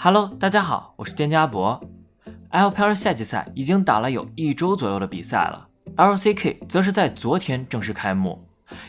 Hello， 大家好，我是店家博。LPL 夏季赛已经打了有1周左右的比赛了 ，LCK 则是在昨天正式开幕。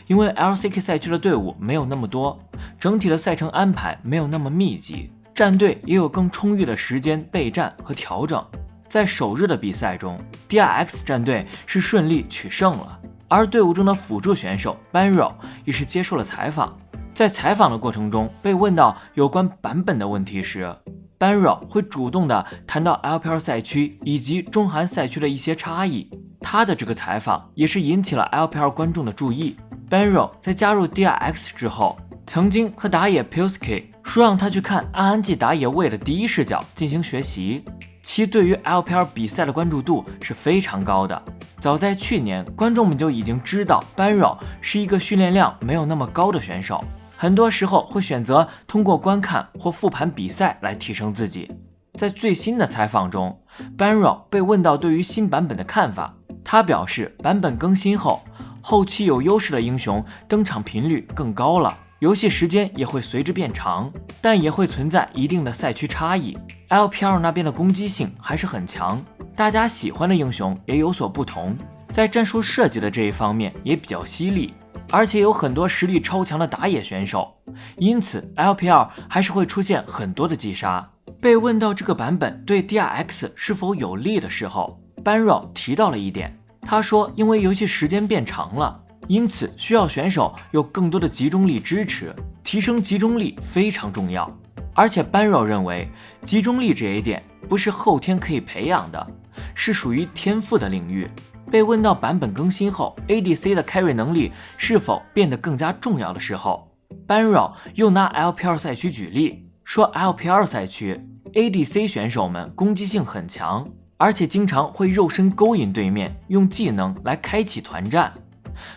因为 LCK 赛区的队伍没有那么多，整体的赛程安排没有那么密集，战队也有更充裕的时间备战和调整。在首日的比赛中 ，DRX 战队是顺利取胜了，而队伍中的辅助选手 Banro 也是接受了采访。在采访的过程中，被问到有关版本的问题时，Banro 会主动的谈到 LPL 赛区以及中韩赛区的一些差异。他的这个采访也是引起了 LPL 观众的注意。Banro 在加入 DRX 之后，曾经和打野 Pilsky 说让他去看RNG打野位的第一视角进行学习，其对于 LPL 比赛的关注度是非常高的。早在去年，观众们就已经知道 Banro 是一个训练量没有那么高的选手，很多时候会选择通过观看或复盘比赛来提升自己。在最新的采访中 Banro 被问到对于新版本的看法，他表示版本更新后，后期有优势的英雄登场频率更高了，游戏时间也会随之变长，但也会存在一定的赛区差异。LPL 那边的攻击性还是很强，大家喜欢的英雄也有所不同，在战术设计的这一方面也比较犀利，而且有很多实力超强的打野选手，因此 LPL 还是会出现很多的击杀。被问到这个版本对 DRX 是否有利的时候， Banro 提到了一点，他说因为游戏时间变长了，因此需要选手有更多的集中力支持，提升集中力非常重要。而且 Banro 认为集中力这一点不是后天可以培养的，是属于天赋的领域。被问到版本更新后 ADC 的 carry 能力是否变得更加重要的时候， Banro 又拿 LPL 赛区举例，说 LPL 赛区 ADC 选手们攻击性很强，而且经常会肉身勾引对面，用技能来开启团战。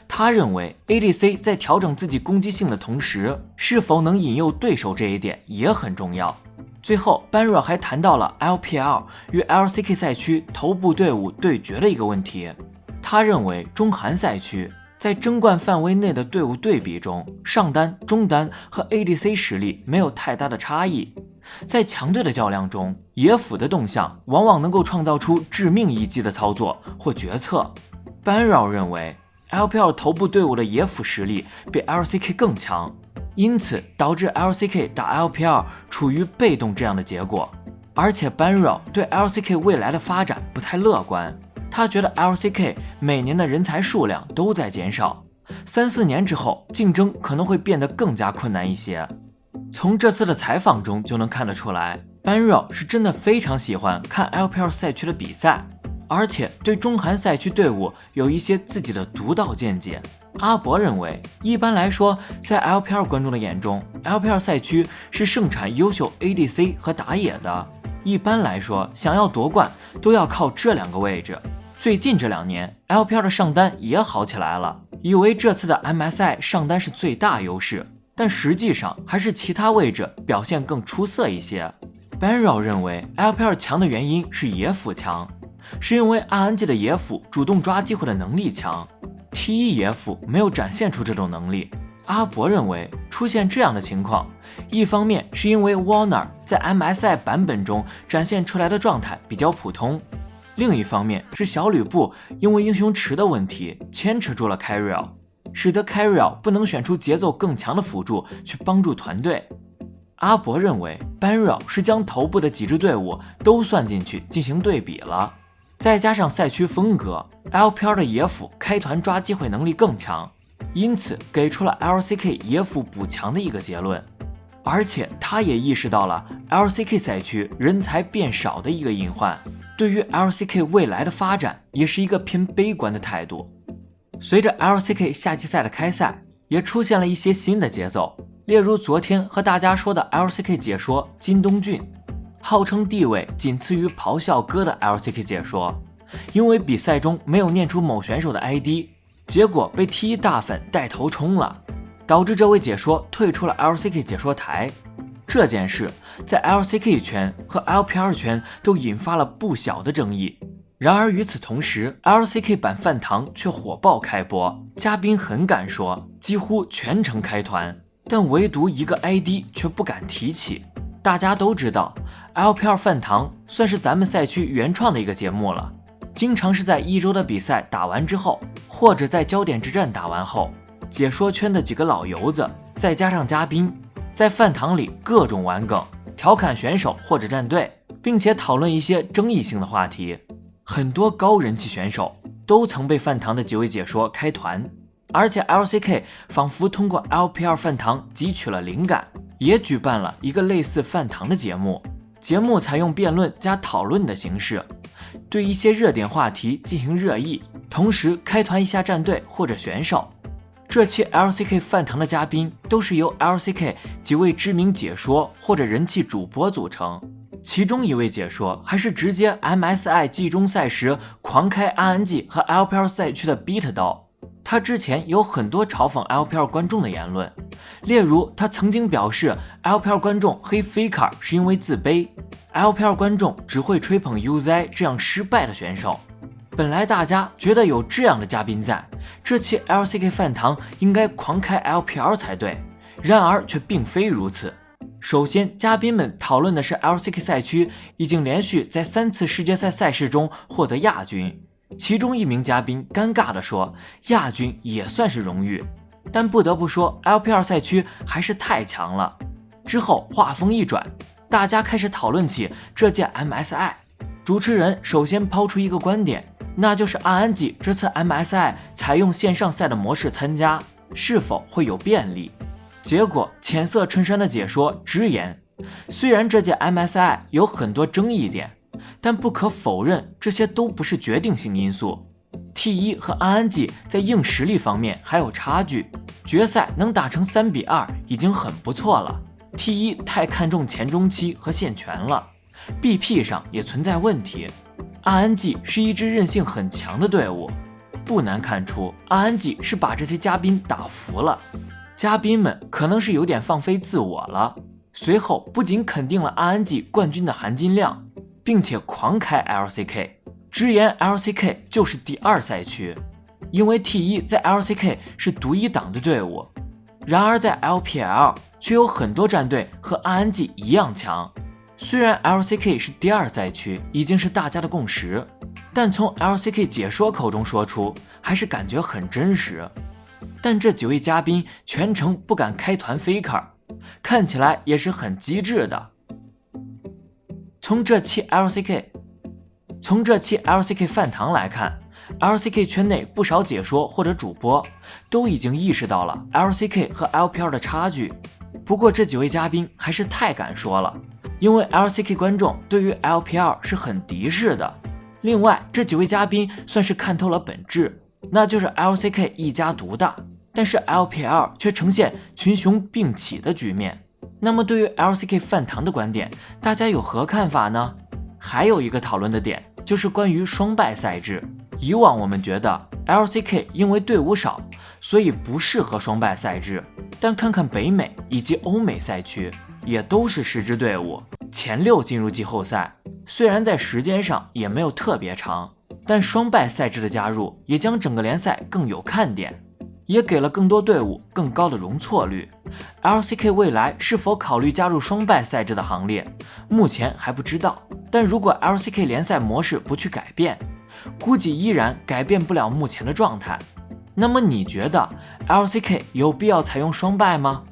他认为 ADC 在调整自己攻击性的同时，是否能引诱对手这一点也很重要。最后 Banro 还谈到了 LPL 与 LCK 赛区头部队伍对决的一个问题。他认为中韩赛区在争冠范围内的队伍对比中，上单、中单和 ADC 实力没有太大的差异。在强队的较量中，野辅的动向往往能够创造出致命一击的操作或决策。Banro 认为 LPL 头部队伍的野辅实力比 LCK 更强，因此导致 LCK 打 LPL 处于被动这样的结果。而且 Banro 对 LCK 未来的发展不太乐观，他觉得 LCK 每年的人才数量都在减少，3-4年之后竞争可能会变得更加困难一些。从这次的采访中就能看得出来， Banro 是真的非常喜欢看 LPL 赛区的比赛，而且对中韩赛区队伍有一些自己的独到见解。阿博认为，一般来说，在 LPL 观众的眼中， LPL 赛区是盛产优秀 ADC 和打野的。一般来说，想要夺冠都要靠这两个位置。最近这2年 LPL 的上单也好起来了，以为这次的 MSI 上单是最大优势，但实际上还是其他位置表现更出色一些。Banro 认为 LPL 强的原因是野辅强，是因为 RNG 的野辅主动抓机会的能力强， T1 野辅没有展现出这种能力。阿博认为出现这样的情况，一方面是因为 Warner 在 MSI 版本中展现出来的状态比较普通，另一方面是小吕布因为英雄池的问题牵扯住了 Carriel， 使得 Carriel 不能选出节奏更强的辅助去帮助团队。阿博认为 Banro 是将头部的几支队伍都算进去进行对比了，再加上赛区风格， LPL 的野辅开团抓机会能力更强，因此给出了 LCK 野辅补强的一个结论。而且他也意识到了 LCK 赛区人才变少的一个隐患，对于 LCK 未来的发展也是一个偏悲观的态度。随着 LCK 夏季赛的开赛，也出现了一些新的节奏，例如昨天和大家说的 LCK 解说金东俊，号称地位仅次于咆哮哥的 LCK 解说，因为比赛中没有念出某选手的 ID， 结果被 T1 大粉带头冲了，导致这位解说退出了 LCK 解说台。这件事在 LCK 圈和 LPL 圈都引发了不小的争议。然而与此同时 ，LCK 版饭堂却火爆开播，嘉宾很敢说，几乎全程开团，但唯独一个 ID 却不敢提起。大家都知道 LPL 饭堂算是咱们赛区原创的一个节目了，经常是在一周的比赛打完之后，或者在焦点之战打完后，解说圈的几个老油子再加上嘉宾，在饭堂里各种玩梗，调侃选手或者战队，并且讨论一些争议性的话题。很多高人气选手都曾被饭堂的几位解说开团，而且 LCK 仿佛通过 LPL 饭堂汲取了灵感，也举办了一个类似饭堂的节目。节目采用辩论加讨论的形式，对一些热点话题进行热议，同时开团一下战队或者选手。这期 LCK 饭堂的嘉宾都是由 LCK 几位知名解说或者人气主播组成，其中一位解说还是直接 MSI 季中赛时狂开 RNG 和 LPL 赛区的 beat 刀。他之前有很多嘲讽 LPL 观众的言论，例如他曾经表示 LPL 观众黑 Faker 是因为自卑， LPL 观众只会吹捧 UZ 这样失败的选手。本来大家觉得有这样的嘉宾在，这期 LCK 饭堂应该狂开 LPL 才对，然而却并非如此。首先，嘉宾们讨论的是 LCK 赛区已经连续在3次世界赛赛事中获得亚军，其中一名嘉宾尴尬地说，亚军也算是荣誉，但不得不说 LPL 赛区还是太强了。之后话锋一转，大家开始讨论起这届 MSI， 主持人首先抛出一个观点，那就是 RNG 这次 MSI 采用线上赛的模式参加，是否会有便利？结果浅色衬衫的解说直言，虽然这届 MSI 有很多争议点，但不可否认这些都不是决定性因素。 T1 和 RNG 在硬实力方面还有差距，决赛能打成3-2已经很不错了。 T1 太看重前中期和线权了， BP 上也存在问题。 RNG 是一支韧性很强的队伍，不难看出 RNG 是把这些嘉宾打服了。嘉宾们可能是有点放飞自我了，随后不仅肯定了 RNG 冠军的含金量，并且狂开 LCK， 直言 LCK 就是第2赛区，因为 T1 在 LCK 是独一档的队伍，然而在 LPL 却有很多战队和 RNG 一样强。虽然 LCK 是第2赛区已经是大家的共识，但从 LCK 解说口中说出还是感觉很真实。但这几位嘉宾全程不敢开团 Faker， 看起来也是很机智的。从这期 LCK 饭堂来看， LCK 圈内不少解说或者主播都已经意识到了 LCK 和 LPL 的差距，不过这几位嘉宾还是太敢说了，因为 LCK 观众对于 LPL 是很敌视的。另外，这几位嘉宾算是看透了本质，那就是 LCK 一家独大，但是 LPL 却呈现群雄并起的局面。那么对于 LCK 饭堂的观点，大家有何看法呢？还有一个讨论的点就是关于双败赛制。以往我们觉得 LCK 因为队伍少，所以不适合双败赛制，但看看北美以及欧美赛区，也都是10支队伍，前6进入季后赛，虽然在时间上也没有特别长，但双败赛制的加入也将整个联赛更有看点，也给了更多队伍更高的容错率。 LCK 未来是否考虑加入双败赛制的行列，目前还不知道，但如果 LCK 联赛模式不去改变，估计依然改变不了目前的状态。那么你觉得 LCK 有必要采用双败吗？